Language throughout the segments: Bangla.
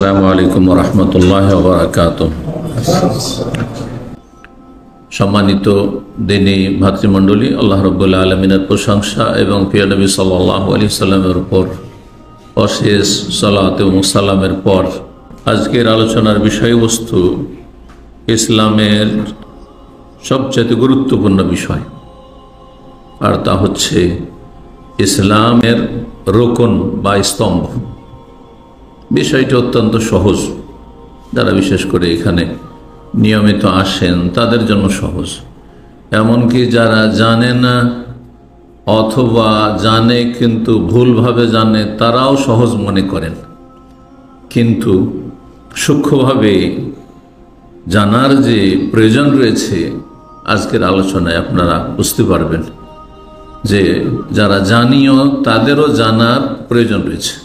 আসসালামু আলাইকুম ওয়া রাহমাতুল্লাহি ওয়া বারাকাতুহু। সম্মানিত দিনী ভাতৃমণ্ডলী, আল্লাহ রাব্বুল আলামিনের প্রশংসা এবং প্রিয় নবী সাল্লাল্লাহু আলাইহি সাল্লামের উপর অশেষ সালাত ও সালামের পর আজকের আলোচনার বিষয়বস্তু ইসলামের সবচেয়ে গুরুত্বপূর্ণ বিষয়, আর তা হচ্ছে ইসলামের রোকন বা স্তম্ভ। বিষয়টি অত্যন্ত সহজ, যারা বিশেষ করে এখানে নিয়মিত আসেন তাদের জন্য সহজ, এমনকি যারা জানে না অথবা জানে কিন্তু ভুলভাবে জানে তারাও সহজ মনে করেন, কিন্তু সূক্ষ্মভাবে জানার যে প্রয়োজন রয়েছে আজকের আলোচনায় আপনারা বুঝতে পারবেন যে যারা জানিও তাদেরও জানার প্রয়োজন রয়েছে।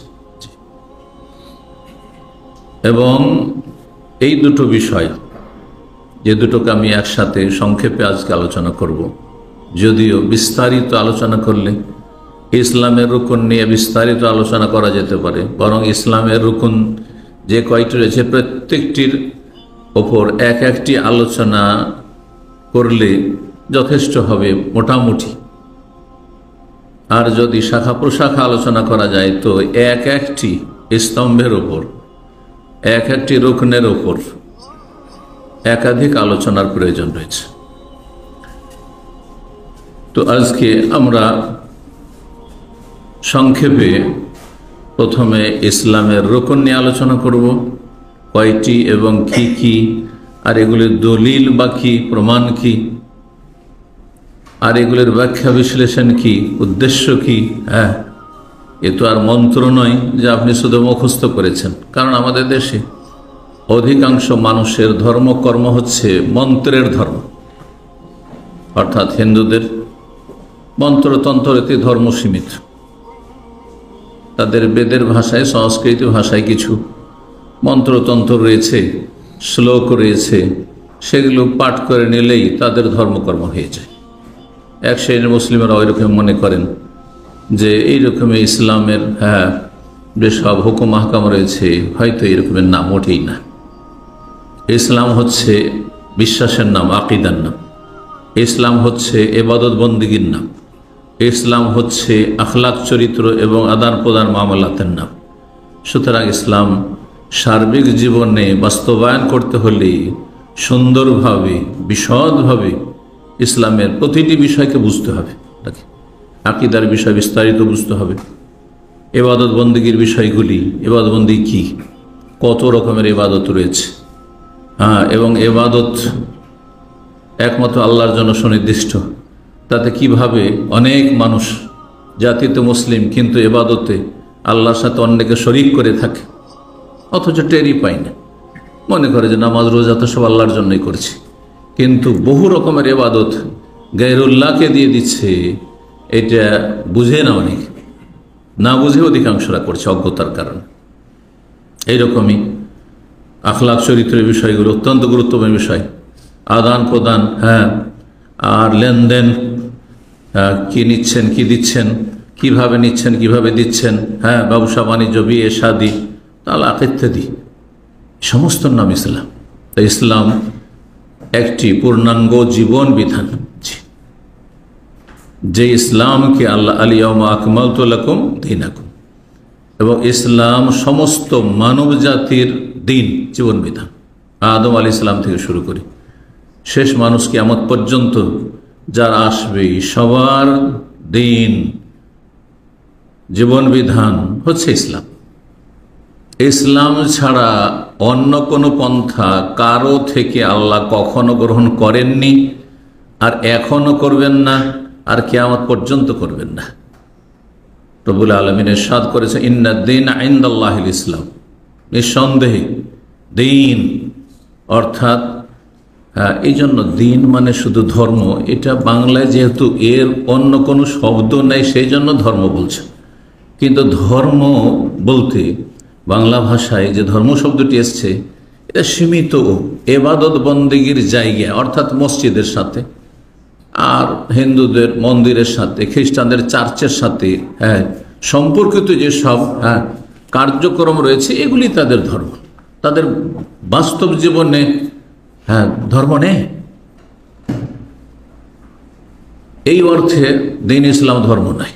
এবং এই দুটো বিষয়, যে দুটোকে আমি একসাথে সংক্ষেপে আজকে আলোচনা করব, যদিও বিস্তারিত আলোচনা করলে ইসলামের রুকন নিয়ে বিস্তারিত আলোচনা করা যেতে পারে, বরং ইসলামের রুকন যে কয়টি রয়েছে প্রত্যেকটির ওপর এক একটি আলোচনা করলে যথেষ্ট হবে মোটামুটি। আর যদি শাখা প্রশাখা আলোচনা করা যায় তো এক একটি স্তম্ভের ওপর, এক একটি রুকনের ওপর একাধিক আলোচনার প্রয়োজন রয়েছে। তো আজকে আমরা সংক্ষেপে প্রথমে ইসলামের রুকন নিয়ে আলোচনা করব, কয়টি এবং কি কি, আর এগুলির দলিল বা কি, প্রমাণ কি, আর এগুলির ব্যাখ্যা বিশ্লেষণ কি, উদ্দেশ্য কি। এ তো আর মন্ত্র নয় যে আপনি শুধু মুখস্থ করেছেন, কারণ আমাদের দেশে অধিকাংশ মানুষের ধর্মকর্ম হচ্ছে মন্ত্রের ধর্ম, অর্থাৎ হিন্দুদের মন্ত্রতন্ত্রতে ধর্ম সীমিত। তাদের বেদের ভাষায়, সংস্কৃত ভাষায় কিছু মন্ত্রতন্ত্র রয়েছে, শ্লোক রয়েছে, সেগুলো পাঠ করে নিলেই তাদের ধর্মকর্ম হয়ে যায়। এক শ্রেণীর মুসলিমরা ওইরকম মনে করেন যে এইরকমই ইসলামের যেসব হুকুম আহকাম রয়েছে হয়তো এরকমের নাম ওঠেই না। ইসলাম হচ্ছে বিশ্বাসের নাম, আকিদার নাম। ইসলাম হচ্ছে ইবাদত বন্দেগীর নাম। ইসলাম হচ্ছে আখলাক চরিত্র এবং আদান প্রদান মামলাতের নাম। সুতরাং ইসলাম সার্বিক জীবনে বাস্তবায়ন করতে হলে সুন্দরভাবে, বিশদভাবে ইসলামের প্রতিটি বিষয়কে বুঝতে হবে। আকিদার বিষয় বিস্তারিত বুঝতে হবে, ইবাদত বন্দেগীর বিষয়গুলি, ইবাদত বন্দেগী কি, কত রকমের ইবাদত রয়েছে, এবং ইবাদত একমাত্র আল্লাহর জন্য সুনির্দিষ্ট, তাতে কিভাবে অনেক মানুষ জাতিতে মুসলিম কিন্তু ইবাদতে আল্লাহর সাথে অন্যকে শরিক করে থাকে, অথচ টেরই পায় না, মনে করে যে নামাজ রোজা তো সব আল্লাহর জন্যই করছি, কিন্তু বহু রকমের ইবাদত গায়রুল্লাহকে দিয়ে দিচ্ছে। এটা বুঝে না, অনেক না বুঝে অধিকাংশরা করছে অজ্ঞতার কারণে। এইরকমই আখলাক চরিত্রের বিষয়গুলো অত্যন্ত গুরুত্বপূর্ণ বিষয়। আদান প্রদান, আর লেনদেন, কি নিচ্ছেন, কি দিচ্ছেন, কিভাবে নিচ্ছেন, কিভাবে দিচ্ছেন, ব্যবসা বাণিজ্য, বিয়ে শাদী, তালাক ইত্যাদি, সমস্ত নাম ইসলাম। তাই ইসলাম একটি পূর্ণাঙ্গ জীবন বিধান, যে ইসলামকে আল্লাহ আলিয়াউমা আকমালতু লাকুম দীনাকুম, এবং ইসলাম সমস্ত মানব জাতির দিন, জীবন বিধান। আদম আলাইহিস সালাম থেকে শুরু করি শেষ মানুষ কিয়ামত পর্যন্ত যারা আসবে সবার দিন, জীবন বিধান হচ্ছে ইসলাম। ইসলাম ছাড়া অন্য কোনো পন্থা কারো থেকে আল্লাহ কখনো গ্রহণ করেননি, আর এখনো করবেন না, আর কিয়ামত পর্যন্ত করবেন না। রব্বুল আলামিন ইরশাদ করেছে, ইন্নাদ-দীন ইনদাল্লাহিল ইসলাম। নিঃসন্দেহে দিন, অর্থাৎ এই জন্য দিন মানে শুধু ধর্ম, এটা বাংলায় যেহেতু এর অন্য কোনো শব্দ নেই সেই জন্য ধর্ম বলছে, কিন্তু ধর্ম বলতে বাংলা ভাষায় যে ধর্ম শব্দটি এসছে এটা সীমিত ইবাদত বন্দেগীর জায়গা, অর্থাৎ মসজিদের সাথে, আর হিন্দুদের মন্দিরের সাথে, খ্রিস্টানদের চার্চের সাথে সম্পর্কিত যেসব কার্যক্রম রয়েছে, এগুলি তাদের ধর্ম। তাদের বাস্তব জীবনে ধর্ম নেই। এই অর্থে দ্বীন ইসলাম ধর্ম নাই।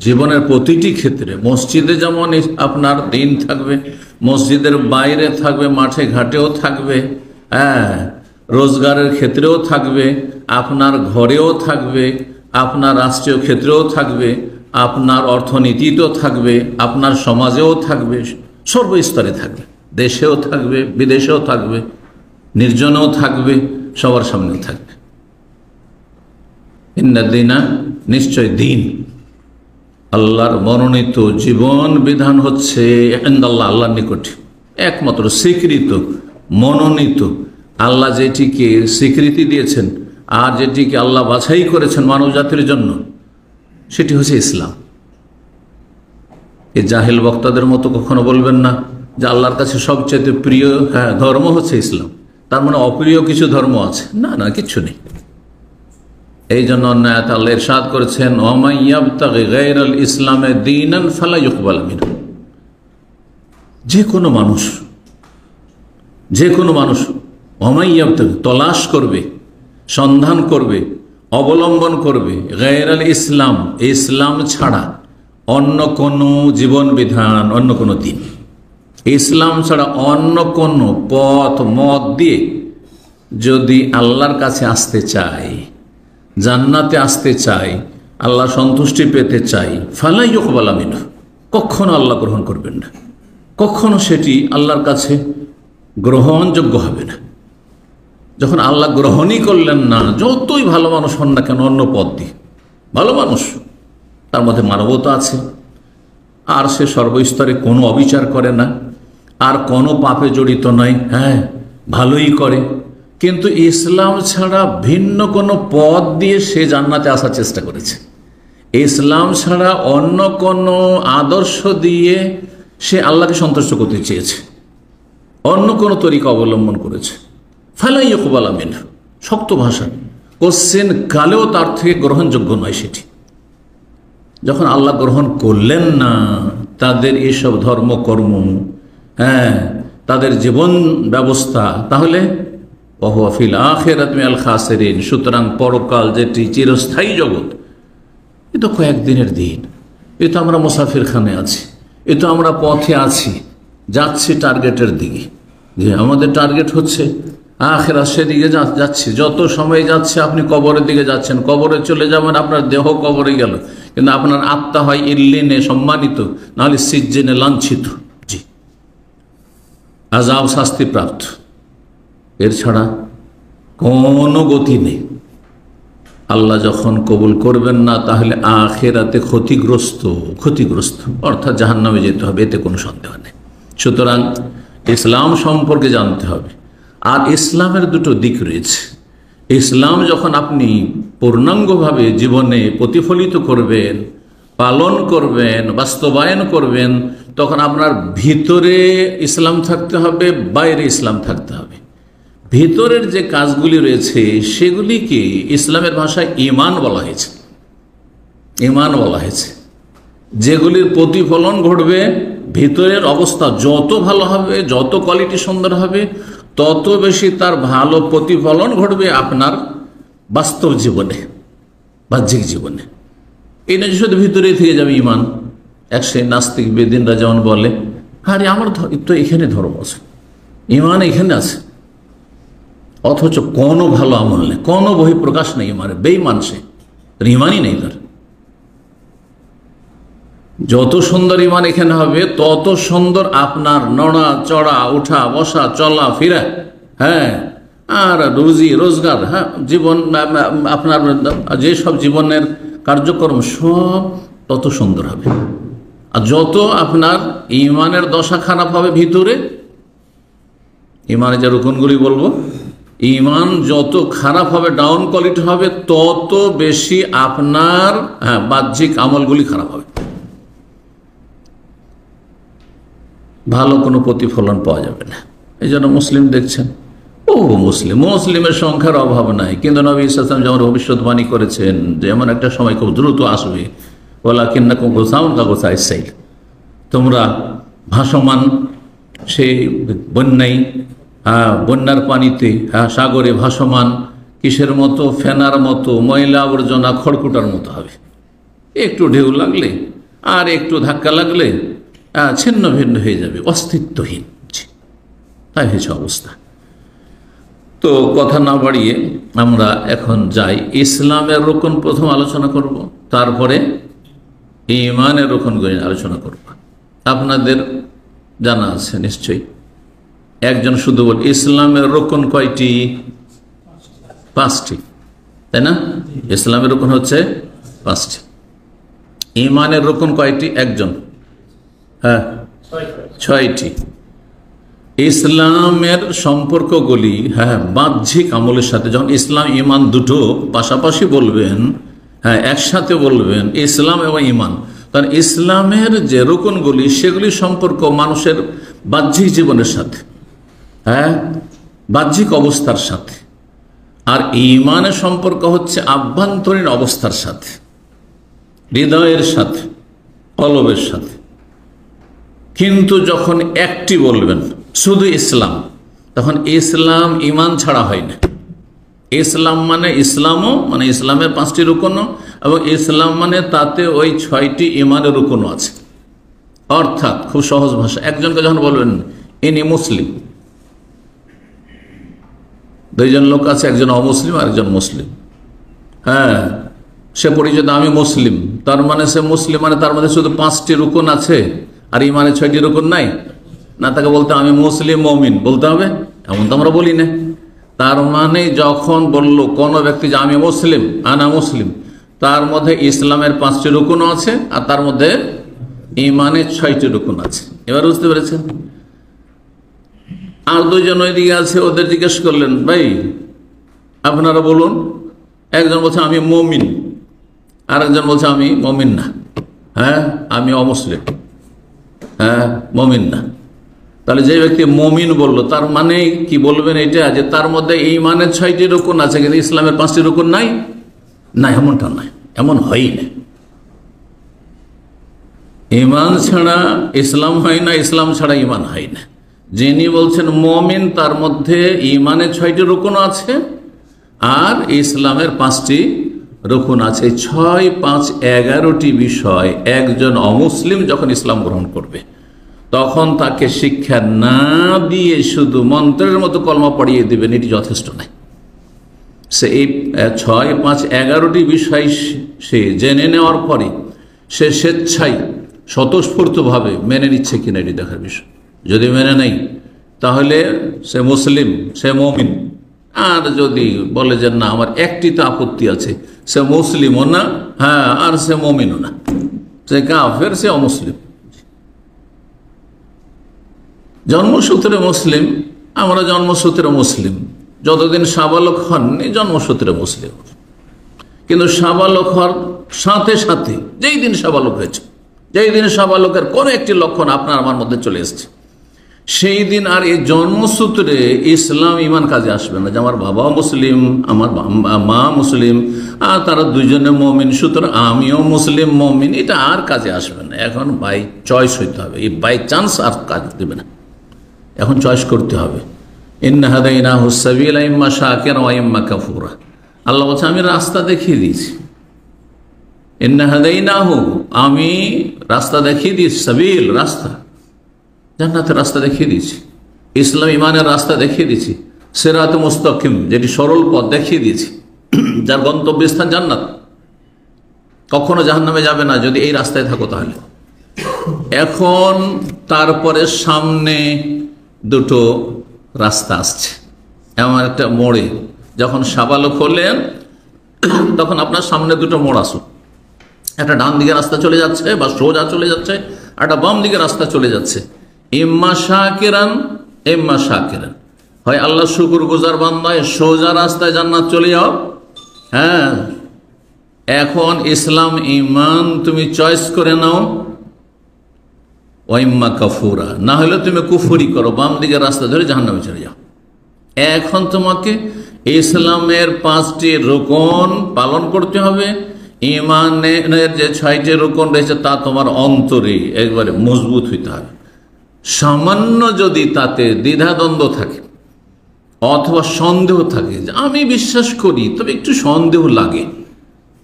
জীবনের প্রতিটি ক্ষেত্রে, মসজিদে যেমন আপনার দ্বীন থাকবে, মসজিদের বাইরে থাকবে, মাঠে ঘাটেও থাকবে, রোজগারের ক্ষেত্রেও থাকবে, আপনার ঘরেও থাকবে, আপনার রাষ্ট্রীয় ক্ষেত্রেও থাকবে, আপনার অর্থনীতিতেও থাকবে, আপনার সমাজেও থাকবে, সর্বস্তরে থাকবে, দেশেও থাকবে, বিদেশেও থাকবে, নির্জনেও থাকবে, সবার সামনেও থাকবে। ইন্নাদ্দীনা, নিশ্চয় দিন, আল্লাহর মনোনীত জীবন বিধান হচ্ছে ইনদাল্লাহ, আল্লাহর নিকটে একমাত্র স্বীকৃত, মনোনীত, আল্লাহ যেটিকে স্বীকৃতি দিয়েছেন আর যেটিকে আল্লাহ বাছাই করেছেন মানব জাতির জন্য, সেটি হচ্ছে ইসলাম। এই জাহেল বক্তাদের মতো কখনো বলবেন না যে আল্লাহর কাছে সবচেয়ে প্রিয় ধর্ম হচ্ছে ইসলাম, তার মানে অপ্রিয় কিছু ধর্ম আছে। না না, কিচ্ছু নেই। এই জন্য আল্লাহ ইরশাদ করেছেন, ওয়ামান ইয়াবতাগি গায়রাল ইসলামে দীনান ফালা ইউকবাল মিনহু। যে কোনো মানুষ ওয়ামান ইয়াবতাগি, তলাশ করবে, সন্ধান করবে, অবলম্বন করবে, গায়রাল ইসলাম, ইসলাম ছাড়া অন্য কোনো জীবন বিধান, অন্য কোনো দিন, ইসলাম ছাড়া অন্য কোনো মত দিয়ে যদি আল্লাহর কাছে আসতে চায়, জান্নাতে আসতে চাই, আল্লাহ সন্তুষ্টি পেতে চাই, ফালা ইউকবাল মিনহু, কখনো আল্লাহ গ্রহণ করবেন না, কখনো সেটি আল্লাহর কাছে গ্রহণযোগ্য হবে না। যখন আল্লাহ গ্রহণই করলেন না, যতই ভালো মানুষ হন না কেন, অন্য পথ দিয়ে ভালো মানুষ, তার মধ্যে মানবতা আছে, আর সে সর্বস্তরে কোনো অবিচার করে না, আর কোনো পাপে জড়িত নয়, ভালোই করে, কিন্তু ইসলাম ছাড়া ভিন্ন কোনো পথ দিয়ে সে জান্নাতে আসার চেষ্টা করেছে, ইসলাম ছাড়া অন্য কোনো আদর্শ দিয়ে সে আল্লাহকে সন্তুষ্ট করতে চেয়েছে, অন্য কোনো তরিকা অবলম্বন করেছে, ফালা ইউকবাল মিনহু, শক্ত ভাষা, কোশ্চেন কালেও তার থেকে গ্রহণযোগ্য নয় সেটি। যখন আল্লাহ গ্রহণ করলেন না তাদের এইসব ধর্মকর্ম, তাদের জীবন ব্যবস্থা, তাহলে ওয়া ফিল আখিরাতি মিনাল খাসিরিন, সুতরাং পরকাল যেটি চিরস্থায়ী জগৎ, এ তো কয়েকদিনের দিন, এ তো আমরা মুসাফিরখানে আছি, এ তো আমরা পথে আছি, যাচ্ছি টার্গেটের দিকে, যে আমাদের টার্গেট হচ্ছে আখিরাত, সেদিকে যাচ্ছি। যত সময় যাচ্ছে আপনি কবরের দিকে যাচ্ছেন, কবরে চলে যাবেন, আপনার দেহ কবরে গেল, কিন্তু আপনার আত্মা হয় ইল্লিনে সম্মানিত, নাহলে সিজ্জিনে লাঞ্ছিত, জি, আযাব শাস্তিপ্রাপ্ত। এর ছাড়া কোনো গতি নেই। আল্লাহ যখন কবুল করবেন না, তাহলে আখিরাতে ক্ষতিগ্রস্ত অর্থাৎ জাহান্নামে যেতে হবে, এতে কোনো সন্দেহ নেই। সুতরাং ইসলাম সম্পর্কে জানতে হবে। আর ইসলামের দুটো দিক রয়েছে। ইসলাম যখন আপনি পূর্ণাঙ্গভাবে জীবনে প্রতিফলিত করবেন, পালন করবেন, বাস্তবায়ন করবেন, তখন আপনার ভিতরে ইসলাম থাকতে হবে, বাইরে ইসলাম থাকতে হবে। ভিতরের যে কাজগুলি রয়েছে সেগুলিকে ইসলামের ভাষায় ঈমান বলা হয়েছে। ঈমান বলা হয়েছে। যেগুলির প্রতিফলন ঘটবে, ভিতরের অবস্থা যত ভালো হবে, যত কোয়ালিটি সুন্দর হবে, তত বেশি তার ভালো প্রতিফলন ঘটবে আপনার বাস্তব জীবনে, বাহ্যিক জীবনে। এই না যে শুধু ভিতরেই থেকে যাবে ঈমান। এক সেই নাস্তিক বেদিনরা যেমন বলে, আরে আমার তো এখানে ধর্ম আছে, ঈমান এখানে আছে, অথচ কোনো ভালো আমল নেই, কোনো বহিঃপ্রকাশ নেই ঈমানের, বেঈমান সে, ঈমানই নেই তার। যত সুন্দর ঈমান এখানে হবে, তত সুন্দর আপনার নড়া চড়া, উঠা বসা, চলা ফিরা, আর রুজি রোজগার, জীবন, আপনার যেসব জীবনের কার্যক্রম সব তত সুন্দর হবে। আর যত আপনার ঈমানের দশা খারাপ হবে ভিতরে, ঈমানের যে রুকনগুলি বলবো, ঈমান যত খারাপ হবে, ডাউন কোয়ালিটি হবে, তত বেশি আপনার বাহ্যিক আমলগুলি খারাপ হবে, ভালো কোনো প্রতিফলন পাওয়া যাবে না। এই জন্য মুসলিম দেখছেন, মুসলিমের সংখ্যার অভাব নাই, কিন্তু নবী সাল্লাল্লাহু আলাইহি ওয়াসাল্লাম যেমন ভবিষ্যৎবাণী করেছেন যে এমন একটা সময় খুব দ্রুত আসবে, ওয়ালাকিন্নাকুম গুসাউন কাগুসাইস সাইল, তোমরা ভাসমান, সেই বন্যায়, বন্যার পানিতে, সাগরে ভাসমান, কিসের মতো? ফেনার মতো, ময়লা আবর্জনা খড়কুটার মতো হবে। একটু ঢেউ লাগলে আর একটু ধাক্কা লাগলে ছিন্ন ভিন্ন হয়ে যাবে, অস্তিত্বহীন। তাই হয়েছে অবস্থা। তো কথা না বাড়িয়ে আমরা এখন যাই, ইসলামের রোকন প্রথম আলোচনা করব, তারপরে ঈমানের রোকনগুলি আলোচনা করব। আপনাদের জানা আছে নিশ্চয়ই, একজন শুধু বল ইসলামের রোকন কয়টি? 5টি, তাই না? ইসলামের রোকন হচ্ছে 5টি। ঈমানের রোকন কয়টি? একজন, 6টি। ইসলামের সম্পর্কগুলি বাহ্যিক আমলের সাথে, যখন ইসলাম ঈমান দুটো পাশাপাশি বলবেন, একসাথে বলবেন ইসলাম এবং ঈমান, তখন ইসলামের যে রুকনগুলি সেগুলি সম্পর্ক মানুষের বাহ্যিক জীবনের সাথে, বাহ্যিক অবস্থার সাথে, আর ঈমানের সম্পর্ক হচ্ছে আভ্যন্তরীণ অবস্থার সাথে, হৃদয়ের সাথে, কলবের সাথে। কিন্তু যখন একটি বলবেন শুধু ইসলাম, তখন ইসলাম ঈমান ছাড়া হয় না। ইসলাম মানে ইসলামও, মানে ইসলামের 5টি রুকনও, এবং ইসলাম মানে তাতে ওই 6টি ঈমানের রুকনও আছে। অর্থাৎ খুব সহজ ভাষা, একজনকে যখন বলবেন ইনি মুসলিম, 2জন লোক আছে, একজন অমুসলিম আর একজন মুসলিম। সে পরিচয় আমি মুসলিম, তার মানে সে মুসলিম, মানে তার মধ্যে শুধু 5টি রুকন আছে আর ঈমানের 6টি রুকন নাই না? তাকে বলতে আমি মুসলিম মুমিন বলতে হবে? এমন তো আমরা বলি না। তার মানে যখন বলল কোন ব্যক্তি যে আমি মুসলিম, আনা মুসলিম, তার মধ্যে ইসলামের 5টি রুকনও আছে আর তার মধ্যে ঈমানের 6টি রুকন আছে। এবার বুঝতে পেরেছেন? আর 2জন ওইদিকে আছে, ওদের জিজ্ঞেস করলেন ভাই আপনারা বলুন। একজন বলছে আমি মুমিন, আর একজন বলছে আমি মুমিন না, আমি অমুসলিম, মুমিন না। তাহলে যে ব্যক্তি মুমিন বলল তার মানে কি বলবেন এটা, যে তার মধ্যে ঈমানের 6টি রুকন আছে কিন্তু ইসলামের 5টি রুকন নাই? না, এমনটা নয়, এমন হয় না। ঈমান ছাড়া ইসলাম হয় না, ইসলাম ছাড়া ঈমান হয় না। যিনি বলছেন মুমিন তার মধ্যে ঈমানের 6টি রুকন আছে আর ইসলামের 5টি রুকন আছে। 6, 5, 11টি বিষয় একজন অমুসলিম যখন ইসলাম গ্রহণ করবে তখন তাকে শিক্ষা না দিয়ে শুধু মন্ত্রের মতো কলমা পড়িয়ে দেবেন, এটি যথেষ্ট নয়। সে এই 6, 5, 11টি বিষয় সে জেনে নেওয়ার পরে সে স্বেচ্ছায় স্বতঃস্ফূর্তভাবে মেনে নিচ্ছে কিনা এটি দেখার বিষয়। যদি মেনে নেই তাহলে সে মুসলিম, সে মুমিন। আর যদি বলে যে না আমার একটিতে আপত্তি আছে, সে মুসলিমও না, আর সে মুমিনও না, সে কাফের, সে অমুসলিম। জন্মসূত্রে মুসলিম, আমরা জন্মসূত্রে মুসলিম, যতদিন সাবালক হননি জন্মসূত্রে মুসলিম। কিন্তু সাবালক হওয়ার সাথে সাথে যেই দিন সাবালক হয়েছে, যেই দিন সাবালকের কোনো একটি লক্ষণ আপনার আমার মধ্যে চলে এসছে, সেই দিন আর এই জন্মসূত্রে ইসলাম ঈমান কাজে আসবে না। যে আমার বাবাও মুসলিম, আমার মা মুসলিম, আর তারা 2জনে মুমিন, সুতরাং আমিও মুসলিম মুমিন, এটা আর কাজে আসবে না। এখন বাই চয়েস হইতে হবে, এই বাই চান্স আর কাজ দেবে না, এখন চয়েস করতে হবে। ইন্না হাদাইনাহু সাবিলা ইম্মা শাকিরা ওয়া ইম্মা কাফুরা। আল্লাহ বলছে আমি রাস্তা দেখিয়ে দিয়েছি। ইন্না হাদাইনাহু, আমি রাস্তা দেখিয়ে দিয়েছি, সাবিল রাস্তা, জান্নাতের রাস্তা দেখিয়ে দিয়েছি, ইসলাম ঈমানের রাস্তা দেখিয়ে দিয়েছি, সিরাতে মুস্তাকিম যেটি সরল পথ দেখিয়ে দিয়েছি, যার গন্তব্যস্থান জান্নাত, কখনো জাহান্নামে যাবে না যদি এই রাস্তায় থাকো তাহলে। এখন তারপরে সামনে 2টো রাস্তা আসছে, এমন একটা মোড়ে যখন সাবালক হলেন তখন আপনার সামনে 2টো মোড় আসুক, একটা ডান দিকে রাস্তা চলে যাচ্ছে বা সোজা চলে যাচ্ছে, একটা বাম দিকে রাস্তা চলে যাচ্ছে। ইম্মা শাকিরান ইম্মা শাকিরান, হয় আল্লাহ শুকর গুজার বান্দা, সোজা রাস্তায় জান্নাত চলে যাও। এখন ইসলাম ঈমান তুমি চয়েস করে নাও, ওয়াইম্মা কাফুরা, না হলে তুমি কুফরি করো, বাম দিকের রাস্তা ধরে জাহান্নামে চলে যাও। এখন তোমাকে ইসলামের 5টি রুকন পালন করতে হবে, ঈমানের যে 6টি রুকন রয়েছে তা তোমার অন্তরে একবারে মজবুত হইতে হবে। সামান্য যদি তাতে দ্বিধাদ্বন্দ্ব থাকে অথবা সন্দেহ থাকে যে আমি বিশ্বাস করি তবে একটু সন্দেহ লাগে,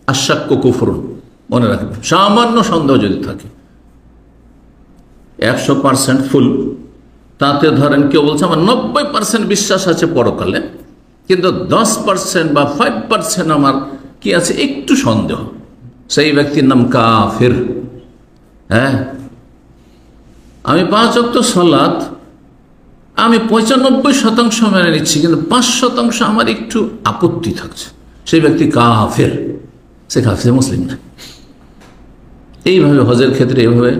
আশাক্য কুফরুন, মনে রাখবেন, সামান্য সন্দেহ যদি থাকে, 100% ফুল, তাতে ধরেন কেউ বলছে আমার 90% বিশ্বাস আছে পরকালে, কিন্তু 10% বা 5% আমার কি আছে একটু সন্দেহ, সেই ব্যক্তির নাম কাফির। হ্যাঁ, আমি 5 ওয়াক্ত সালাত আমি 95% মেনে নিচ্ছি, কিন্তু 5% আমার একটু আপত্তি থাকছে, সেই ব্যক্তি কাফির, সে কাফির, মুসলিম না। এইভাবে হজের ক্ষেত্রে এইভাবে,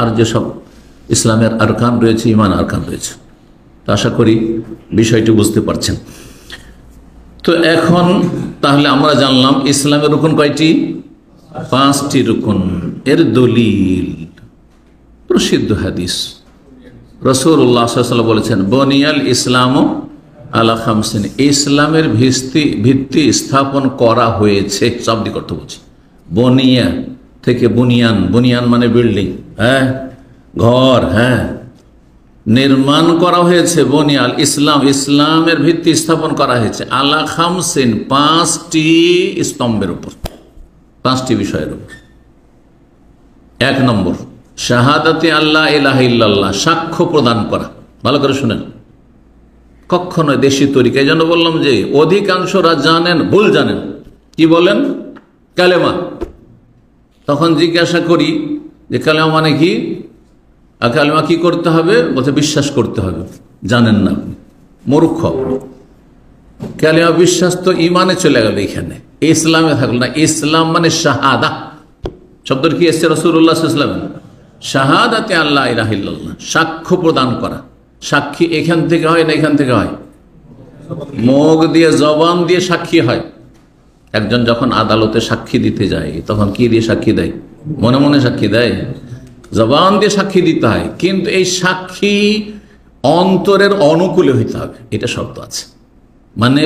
আর যেসব ইসলামের আরকান রয়েছে, ইমান আরকান রয়েছে, তো আশা করি বিষয়টি বুঝতে পারছেন। তো এখন তাহলে আমরা জানলাম ইসলামের রুকন কয়টি? 5টি রুকন। এর দলিল প্রসিদ্ধ হাদিস, রাসূলুল্লাহ সাল্লাল্লাহু আলাইহি ওয়াসাল্লাম বলেছেন বনিয়াল ইসলাম আলা খামসিন, ইসলামের ভিত্তি স্থাপন করা হয়েছে, শাব্দিক অর্থ বলছি। বনিয়া থেকে বুনিয়ান, বুনিয়ান মানে বিল্ডিং, হ্যাঁ, ঘর, হ্যাঁ, নির্মাণ করা হয়েছে। বনিয়াল ইসলাম, ইসলামের ভিত্তি স্থাপন করা হয়েছে আলা খামসিন, 5টি স্তম্ভের উপর, 5টি বিষয়ের উপর। 1 নম্বর শাহাদাতে আল্লাহ ইলাহা ইল্লাল্লাহ, সাক্ষ্য প্রদান করা। ভালো করে শুনেন, কখনো দেশি তরিকা, এই জন্য বললাম যে অধিকাংশরা জানেন, ভুল জানেন। কি বলেন? কালেমা। তখন জিজ্ঞাসা করি যে কালেমা মানে কি, আর কালেমা কি করতে হবে? বলতে বিশ্বাস করতে হবে। জানেন না, মূর্খ। কালেমা বিশ্বাস তো ইমানে চলে গেল, এখানে ইসলামে থাকলো না। ইসলাম মানে শাহাদা, শব্দটি কি এসছে রাসূলুল্লাহ সাল্লাল্লাহু আলাইহি ওয়াসাল্লাম? শাহাদাতে আল্লাহ ইলাহা ইল্লাল্লাহ, সাক্ষ্য প্রদান করা। সাক্ষী এখান থেকে হয় না এখান থেকে হয়? মুখ দিয়ে, জবান দিয়ে সাক্ষী হয়। একজন যখন আদালতে সাক্ষী দিতে যায় তখন কি দিয়ে সাক্ষী দেয়? মনে মনে সাক্ষী দেয়? জবান দিয়ে সাক্ষী দিতে হয়, কিন্তু এই সাক্ষী অন্তরের অনুকূলে হইতে হবে, এটা শর্ত আছে। মানে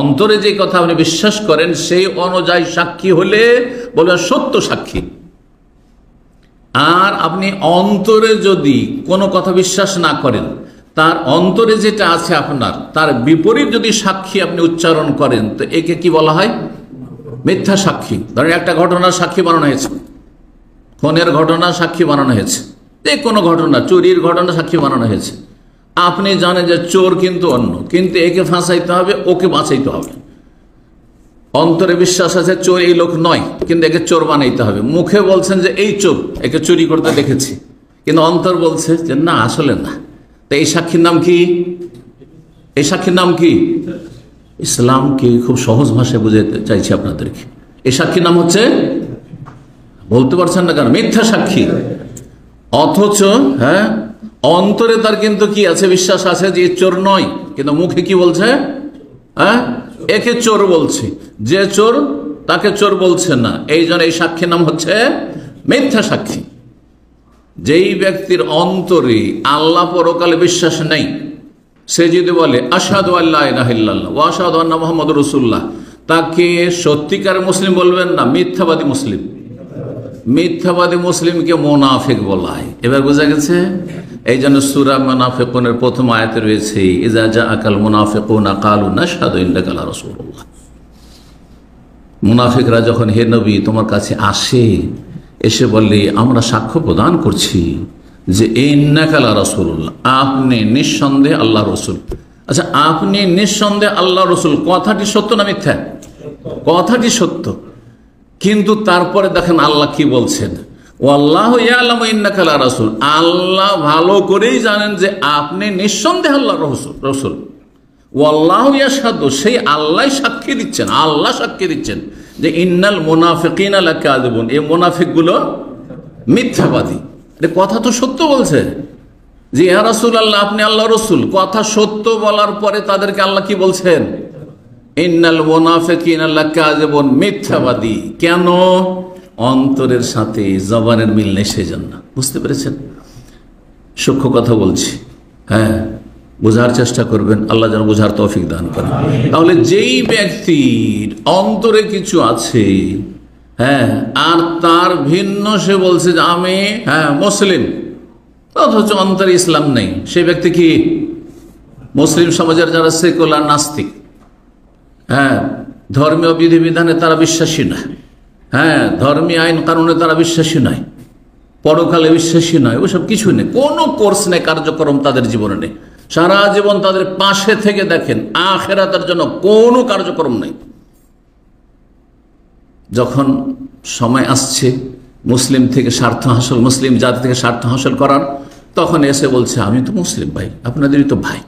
অন্তরে যে কথা আপনি বিশ্বাস করেন সেই অনুযায়ী সাক্ষী হলে বলবেন সত্য সাক্ষী। আর আপনি অন্তরে যদি কোনো কথা বিশ্বাস না করেন, তার অন্তরে যেটা আছে আপনার, তার বিপরীত যদি সাক্ষী আপনি উচ্চারণ করেন, তো একে কি বলা হয়? মিথ্যা সাক্ষী। ধরেন একটা ঘটনার সাক্ষী বানানো হয়েছে, খুনের ঘটনা সাক্ষী বানানো হয়েছে, যে কোনো ঘটনা, চুরির ঘটনা সাক্ষী বানানো হয়েছে। আপনি জানেন যে চোর কিন্তু অন্য, কিন্তু একে ফাঁসাইতে হবে, ওকে বাঁচাইতে হবে। অন্তরে বিশ্বাস আছে চোর এই লোক নয়, কিন্তু একে চোর বানাইতে হবে। মুখে বলছেন যে এই চোর, একে চুরি করতে দেখেছি, কিন্তু অন্তর বলছে যে না, আসলে না। তো এই সাক্ষীর নাম কি? এই সাক্ষীর নাম কি? ইসলামকে খুব সহজ ভাষায় বুঝাতে চাইছি আপনাদেরকে। এই সাক্ষীর নাম হচ্ছে, বলতে পারছেন না কেন? মিথ্যা সাক্ষী। অথচ হ্যাঁ, অন্তরে তার কিন্তু কি আছে? বিশ্বাস আছে যে চোর নয়, কিন্তু মুখে কি বলছে? হ্যাঁ, একে চোর বলছে। যে চোর তাকে চোর বলছে না, এই জন্য এই সাক্ষীর নাম হচ্ছে মিথ্যা সাক্ষী। যেই ব্যক্তির অন্তরে আল্লাহ পরকালে বিশ্বাস নেই, সে যদি বলে আশহাদু আল্লা ইলাহা ইল্লাল্লাহ ওয়া আশহাদু আন্না মুহাম্মাদুর রাসূলুল্লাহ, তাকে সত্যিকার মুসলিম বলবেন না, মিথ্যাবাদী মুসলিম। মিথ্যাবাদী মুসলিমকে মুনাফিক বলা হয়। এবার বোঝা গেছে? এই জন্য সূরা মুনাফিকুনের প্রথম আয়াতে রয়েছে ইযা জাআকাল মুনাফিকুনা ক্বালু নাশহাদু ইন্নাকা লা রাসূলুল্লাহ। মুনাফিকরা যখন হে নবী তোমার কাছে আসে, এসে বললে আমরা সাক্ষ্য প্রদান করছি যে ইন্নাকা লা রাসূলুল্লাহ, আপনি নিঃসন্দেহে আল্লাহ রসুল। আচ্ছা, আপনি নিঃসন্দেহে আল্লাহ রসুল, কথাটি সত্য না মিথ্যা? কথাটি সত্য, কিন্তু তারপরে দেখেন আল্লাহ কি বলছেন, ওয়াল্লাহু ইয়ালামু ইন্নাকা লা রাসূল, আল্লাহ ভালো করেই জানেন যে আপনি নিঃসন্দেহে আল্লাহর রসুল। ওয়াল্লাহু ইয়াশহাদু, সেই আল্লাহ সাক্ষী দিচ্ছেন, আল্লাহ সাক্ষী দিচ্ছেন যে ইন্নাল মুনাফিকিনা লাকাযিবুন, এই মুনাফিকগুলো মিথ্যাবাদী। কথা তো সত্য বলছে যে ইয়া রাসূলুল্লাহ আপনি আল্লাহ রসুল, কথা সত্য বলার পরে তাদেরকে আল্লাহ কি বলছেন? ইন্নাল মুনাফিকিনা লাকাযিবুন, মিথ্যাবাদী। কেন? অন্তরের সাথে জবানের মিল নেই, সেজন্য। বুঝতে পেরেছেন? সূক্ষ্ম কথা বলছি, হ্যাঁ, বোঝার চেষ্টা করবেন, আল্লাহ যেন বোঝার তৌফিক দান করেন। তাহলে যেই ব্যক্তির অন্তরে কিছু আছে, হ্যাঁ, আর তার ভিন্ন সে বলছে যে আমি মুসলিম, অথচ অন্তরে ইসলাম নেই। সেই ব্যক্তি কি মুসলিম সমাজের যারা সেকুলার নাস্তিক, হ্যাঁ, ধর্মীয় বিধিবিধানে তারা বিশ্বাসী না, হ্যাঁ, ধর্মীয় আইন কানুনে তারা বিশ্বাসী নয়, পরকালে বিশ্বাসী নয়, ওসব কিছু নেই, কোনো কোর্স নেই, কার্যক্রম তাদের জীবনে নেই। সারা জীবন তাদের পাশে থেকে দেখেন, আখিরাতের জন্য কোনো কার্যক্রম নেই। যখন সময় আসছে মুসলিম থেকে স্বার্থ হাসিল, মুসলিম জাতি থেকে স্বার্থ হাসিল করার, তখন এসে বলছে আমি তো মুসলিম ভাই, আপনাদেরই তো ভাই।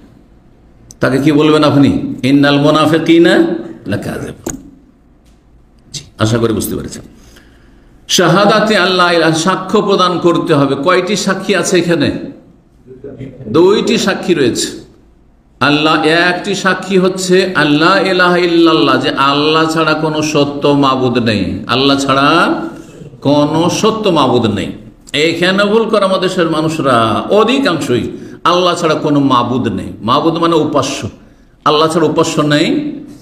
তাকে কি বলবেন আপনি? ইন্নাল মুনাফিকিনা লাকাযিবুন। আশা করি বুঝতে পেরেছেন। শাহাদাতে আল্লাহ ইলাহা, সাক্ষ্য প্রদান করতে হবে। কয়টি সাক্ষী আছে এখানে? দুইটি সাক্ষী রয়েছে। আল্লাহ, একটি সাক্ষী হচ্ছে আল্লাহ ইলাহা ইল্লাল্লাহ, যে আল্লাহ ছাড়া কোনো সত্য মাবুদ নেই, আল্লাহ ছাড়া কোনো সত্য মাবুদ নেই। এইখানে ভুল করে আমাদের দেশের মানুষরা অধিকাংশই, আল্লাহ ছাড়া কোনো মাবুদ নেই। মাবুদ মানে উপাস্য, আল্লাহ ছাড়া উপাস্য নেই।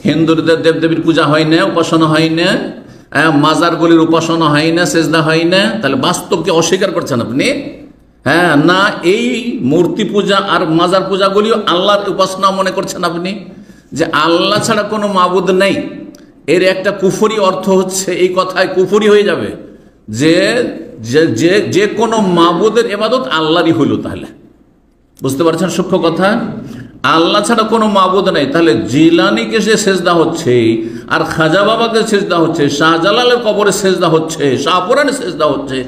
হিন্দুদের দেবদেবীর পূজা হয় না, উপাসনা হয় না, মাজারগুলির উপাসনা হয় না, সেজদা হয় না। তাহলে বাস্তবকে অস্বীকার করছেন আপনি। হ্যাঁ না, এই মূর্তি পূজা আর মাজার পূজাগুলিও আল্লাহর উপাসনা মনে করছেন আপনি, যে আল্লাহ ছাড়া কোনো মাবুদ নেই। এর একটা কুফরি অর্থ হচ্ছে, এই কথায় কুফরি হয়ে যাবে যে যে কোনো মাবুদের ইবাদত আল্লাহরই হইল। তাহলে বুঝতে পারছেন সূক্ষ্ম কথা? আল্লাহ ছাড়া কোনো মাবুদ নেই, তাহলে জিলানিকে সে সেজদা হচ্ছে, আর খাজা বাবাকে সেজদা হচ্ছে, শাহজালালের কবরে সেজদা হচ্ছে, শাহপুরানে সেজদা হচ্ছে,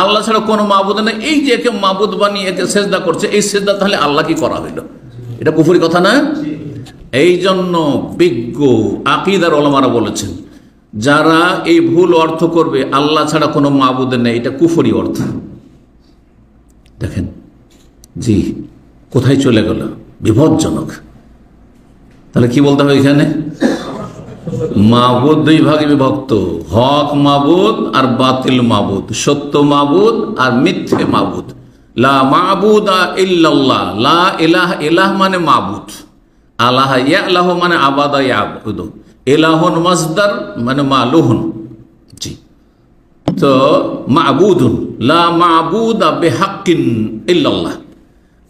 আল্লাহ ছাড়া কোনো মাবুদ নেই। এই যে একে মাবুদ বানিয়ে একে সেজদা করছে, এই সেজদা তাহলে আল্লাহ কি করা হইল? এটা কুফরি কথা না? এই জন্য বিজ্ঞ আকীদার ওলামারা বলেছেন, যারা এই ভুল অর্থ করবে আল্লাহ ছাড়া কোনো মাবুদ নেই, এটা কুফরি অর্থ। দেখেন জি কোথায় চলে গেল, বিপজ্জনক। তাহলে কি বলতে হবে এখানে? মাবুদ দুই ভাগে বিভক্ত, হক মাবুদ আর বাতিল মাবুদ, সত্য মাবুদ আর মিথ্যে মাবুদ। লা মাবুদা ইল্লাল্লাহ, লা ইলাহা, ইলাহ মানে মাবুদ, আল্লাহ ইয়ালাহু মানে আবাদা ইয়াবুদু, ইলাহুন মাসদার মানে মালুহুন। জি, তো মাবুদুন, লা মাবুদা বিহাক্কিন ইল্লাল্লাহ,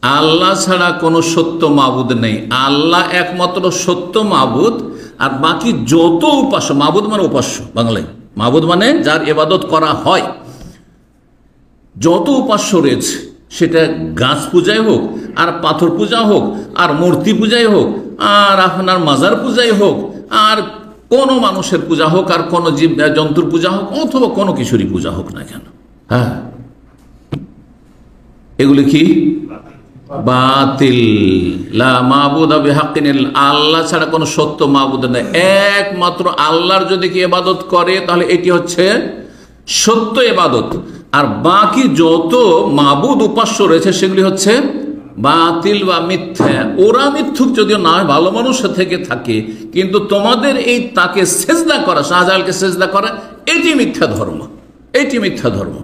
আল্লাহ ছাড়া কোনো সত্য মাবুদ নেই, আল্লাহ একমাত্র সত্য মাবুদ। আর বাকি যত উপাস্য, মাবুদ মানে উপাস্য, বাংলায় মাবুদ মানে যার ইবাদত করা হয়, যত উপাস্য রয়েছে, সেটা গাছ পূজাই হোক, আর পাথর পূজা হোক, আর মূর্তি পূজাই হোক, আর আপনার মাজার পূজাই হোক, আর কোনো মানুষের পূজা হোক, আর কোনো জীব জন্তুর পূজা হোক, অথবা কোনো কিছুরই পূজা হোক না কেন, হ্যাঁ, এগুলি কি বাতিল। লা মাবুদা বিহাক্কিন, আল্লাহ ছাড়া কোনো সত্য মাবুদ নেই, একমাত্র আল্লাহর যদি কি ইবাদত করে তাহলে এটি হচ্ছে সত্য ইবাদত। আর বাকি যত মাবুদ উপাস্য রয়েছে সেগুলি হচ্ছে বাতিল বা মিথ্যা। ওরা মিথ্যুক যদিও না হয়, ভালো মানুষ থেকে থাকে, কিন্তু তোমাদের এই তাকে সেজদা করা, শাহজালালকে সেজদা করা, এটি মিথ্যা ধর্ম, এটি মিথ্যা ধর্ম।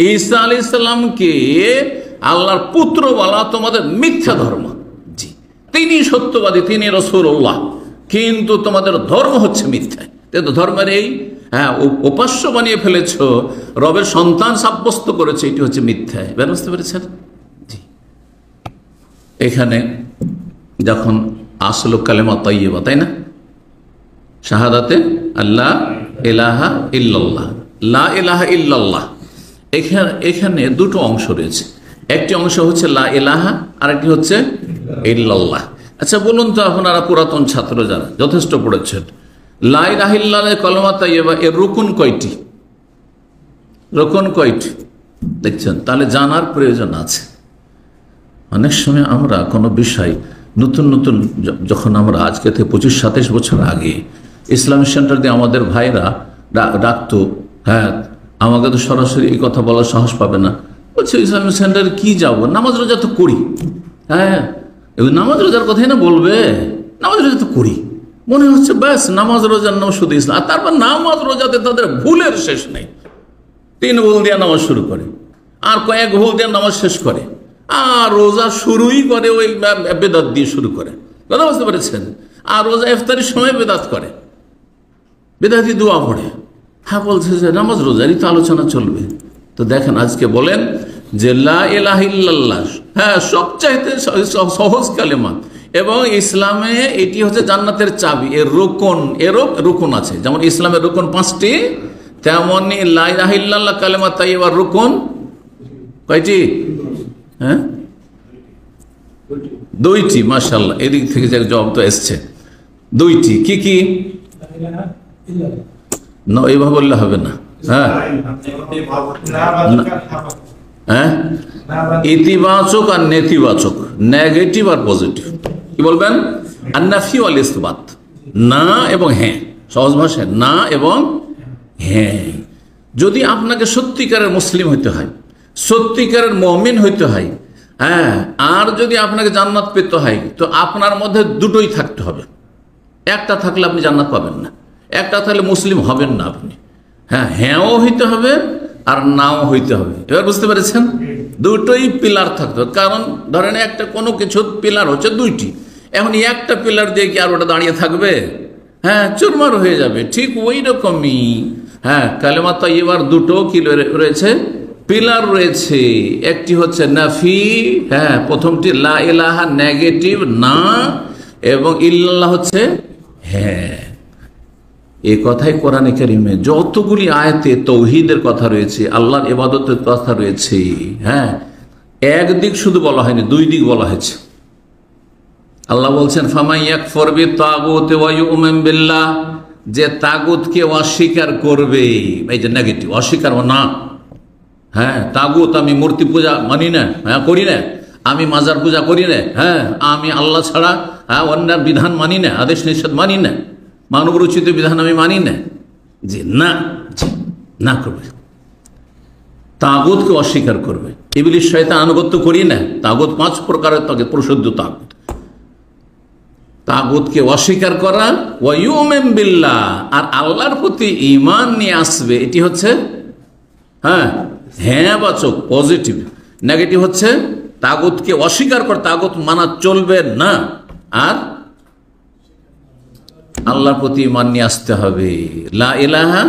ঈসা আলাইহিস সালামকে আল্লাহর পুত্র বলা তোমাদের মিথ্যা ধর্ম। জি, তিনি সত্যবাদী, তিনি রাসূলুল্লাহ, কিন্তু তোমাদের ধর্ম হচ্ছে মিথ্যা। কিন্তু ধর্মের এই উপাস্য বানিয়ে ফেলেছ, রবের সন্তান সাব্যস্ত করেছে, এটি হচ্ছে মিথ্যা। বুঝতে পেরেছেন? জি, এখানে যখন আসলো কালেমা তাইয়্যিবা, তাই না, শাহাদাতে আল্লাহ ইলাহা ইল্লাল্লাহ, লা ইলাহা ইল্লাল্লাহ, এখানে দুটো অংশ রয়েছে। একটি অংশ হচ্ছে লা ইলাহা, আর একটি হচ্ছে ইল্লাল্লাহ। আচ্ছা বলুন তো, আপনারা পুরাতন ছাত্র যারা যথেষ্ট পড়েছেন, লা ইলাহা ইল্লাল্লাহ কালেমা তাইয়্যিবা এর রুকুন কয়টি? রুকুন কয়টি দেখছেন? তাহলে জানার প্রয়োজন আছে। অনেক সময় আমরা কোনো বিষয় নতুন নতুন, যখন আমরা আজকে থেকে 25-27 বছর আগে ইসলামিক সেন্টার দিয়ে আমাদের ভাইরা ডাকতো, হ্যাঁ, আমাকে তো সরাসরি এই কথা বলার সাহস পাবে না, বলছে ইসলামিক সেন্টারে কি যাব, নামাজ রোজা তো করি। হ্যাঁ, নামাজ রোজার কথাই না বলবে, নামাজ রোজা তো করি, মনে হচ্ছে ব্যাস নামাজ রোজার নাম শুধু ইসলাম। আর তারপর নামাজ রোজাতে তাদের ভুলের শেষ নেই, 3 ভুল দিয়ে নামাজ শুরু করে, আর কয়েক ভুল দিয়ে নামাজ শেষ করে, আর রোজা শুরুই করে ওই বেদাত দিয়ে শুরু করে। কথা বুঝতে পেরেছেন? আর রোজা ইফতারির সময় বেদাত করে, বেদাতি দোয়া পড়ে। হ্যাঁ, বলছে যে নামাজ রোজারই তো আলোচনা চলবে। তো দেখেন, আজকে বলেন যে লা ইলাহা ইল্লাল্লাহ, হ্যাঁ, সবচাইতে সহজ কালেমা, এবং ইসলামে এটি হচ্ছে জান্নাতের চাবি। এর রুকন আছে, যেমন ইসলামের রুকন 5টি, তেমনি লা ইলাহা ইল্লাল্লাহ কালেমা তাইয়্যিবার রুকন কয়টি? হ্যাঁ, 2টি। মাশাআল্লাহ, এদিক থেকে যে জবাব তো এসছে, 2টি। কি কি? না, এইভাবে বললে হবে না। হ্যাঁ, হ্যাঁ, ইতিবাচক আর নেতিবাচক, নেগেটিভ আর পজিটিভ। কি বলবেন? আন্নাফি ওয়াল ইসবাত, না এবং হ্যাঁ। সহজ ভাষায় না এবং হ্যাঁ। যদি আপনাকে সত্যিকারের মুসলিম হইতে হয়, সত্যিকারের মুমিন হইতে হয়, হ্যাঁ, আর যদি আপনাকে জান্নাত পেতে হয়, তো আপনার মধ্যে দুটোই থাকতে হবে। একটা থাকলে আপনি জান্নাত পাবেন না, একটা থাকলে মুসলিম হবেন না আপনি। হ্যাঁ, হ্যাঁও হইতে হবে আর নাও হইতে হবে। এবার বুঝতে পেরেছেন? দুটোই পিলার থাকতে হবে। কারণ ধরেন একটা কোনো কিছু পিলার হচ্ছে 2টি, এখন একটা পিলার দিয়ে কি আর ওটা দাঁড়িয়ে থাকবে? হ্যাঁ, চুরমার হয়ে যাবে। ঠিক ওই রকমই হ্যাঁ, কালেমা তাইয়্যিবার 2টো কি রয়েছে? পিলার রয়েছে। একটি হচ্ছে নাফি, হ্যাঁ, প্রথমটি লা ইলাহা নেগেটিভ না, এবং ইল্লাল্লাহ হচ্ছে হ্যাঁ। এই কথাই কোরআনে কারিমে যতগুলি আয়াতে তৌহিদের কথা রয়েছে, আল্লাহর ইবাদতের কথা রয়েছে, হ্যাঁ, একদিক শুধু বলা হয়নি, 2 দিক বলা হয়েছে। আল্লাহ বলছেন ফামান ইয়াকফুর বিত্তাগুত ওয়া ইউমিন বিল্লাহ, যে তাগুতকে অস্বীকার করবে, এই যে নেগেটিভ, অস্বীকার না। হ্যাঁ, তাগুত, আমি মূর্তি পূজা মানি না, হ্যাঁ, করি না, আমি মাজার পূজা করি না, হ্যাঁ, আমি আল্লাহ ছাড়া অন্যের বিধান মানি না, আদেশ নিষেধ মানি না, মানব রচিত বিধান আমি মানি না, যে না, না করবে। তাগুতকে অস্বীকার করবে। ইবলিস শয়তান আনুগত্য করি না, তাগুত 5 প্রকারের তাকে প্রসিদ্ধ তাগুত। তাগুতকে অস্বীকার করা, ওয়া ইউমিন বিল্লাহ, আর আল্লাহর প্রতি ঈমান নিয়ে আসবে। এটি হচ্ছে হ্যাঁ, হ্যাঁ বাচক, পজিটিভ। নেগেটিভ হচ্ছে তাগুতকে অস্বীকার করা, তাগুত মানা চলবে না, আর আল্লাহর প্রতি ঈমান নিয়ে আসতে হবে। লা ইলাহা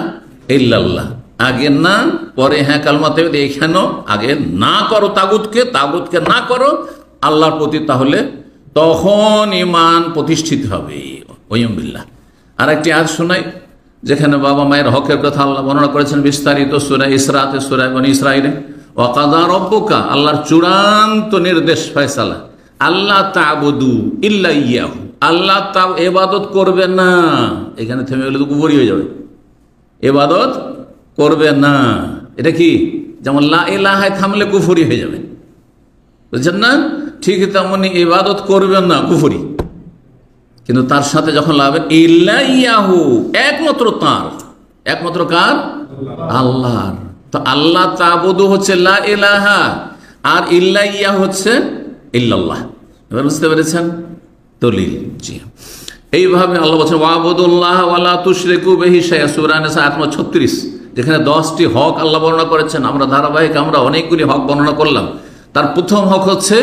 ইল্লাল্লাহ, আগে না পরে হ্যাঁ কালমা তাইয়্যিবা। এখানেও আগে না করো তাগুতকে না করো আল্লাহর প্রতি, তাহলে তখন ঈমান প্রতিষ্ঠিত হবে। ওয়াইম বিল্লাহ। আর একটি আয়াত শোনাই, যেখানে বাবা মায়ের হকের কথা আল্লাহ বর্ণনা করেছেন বিস্তারিত সূরা ইসরাতে, সূরা বনী ইসরাঈলে। ওয়া কাযা রাব্বুকা, আল্লাহর চূড়ান্ত নির্দেশ, ফয়সালা, আল্লাহ তা'বুদু ইল্লা ইয়াহু, আল্লাহ তাও ইবাদত করবে না। এখানে থেমে গেলে তো কুফরি হয়ে যাবে। ইবাদত করবে না, এটা কি? যেমন লা ইলাহায় থামলে কুফরি হয়ে যাবে, বুঝছেন না? ঠিক তেমনি ইবাদত করবেন না, কুফরি। কিন্তু তার সাথে যখন লাগবে ইল্লা ইয়াহু, একমাত্র তার, একমাত্র কার? আল্লাহর। তো আল্লাহ তা'বুদু হচ্ছে লা ইলাহা, আর ইল্লা ইয়াহু হচ্ছে ইল্লাল্লাহ। এবার বুঝতে পেরেছেন? দলিল। জি, এইভাবে আল্লাহ বলছেন ওয়াবুদুল্লাহ ওয়া লা তুশরিকু বিহি শাইআ, সূরা নিসা আয়াত 36, যেখানে 10টি হক আল্লাহ বর্ণনা করেছেন। আমরা ধারাবাহিক অনেকগুলি হক বর্ণনা করলাম। তার প্রথম হক হচ্ছে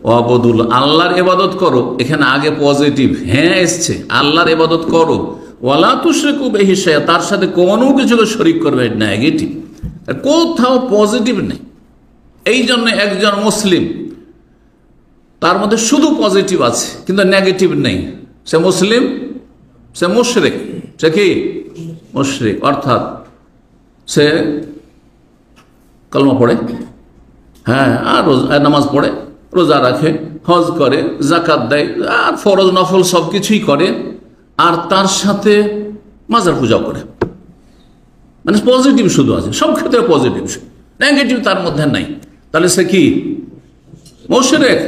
ওয়াবুদুল্লাহ, আল্লাহর ইবাদত করো। এখানে আগে পজিটিভ হ্যাঁ এসছে, আল্লাহর ইবাদত করো। ওয়া লা তুশরিকু বিহি শাইআ, তার সাথে কোনো কিছুকে শরীক করবে না, নেগেটিভ, কোথাও পজিটিভ নেই। এই জন্য একজন মুসলিম, তার মধ্যে শুধু পজিটিভ আছে কিন্তু নেগেটিভ নেই, সে মুসলিম, সে মুশরিক। সে কি? মুশরিক। অর্থাৎ সে কলমা পড়ে, হ্যাঁ, আর নামাজ পড়ে, রোজা রাখে, হজ করে, যাকাত দেয়, আর ফরজ নফল সব কিছুই করে, আর তার সাথে মাজার পূজাও করে। মানে পজিটিভ শুধু আছে, সব ক্ষেত্রে পজিটিভ, নেগেটিভ তার মধ্যে নাই। তাহলে সে কি? মুশরিক।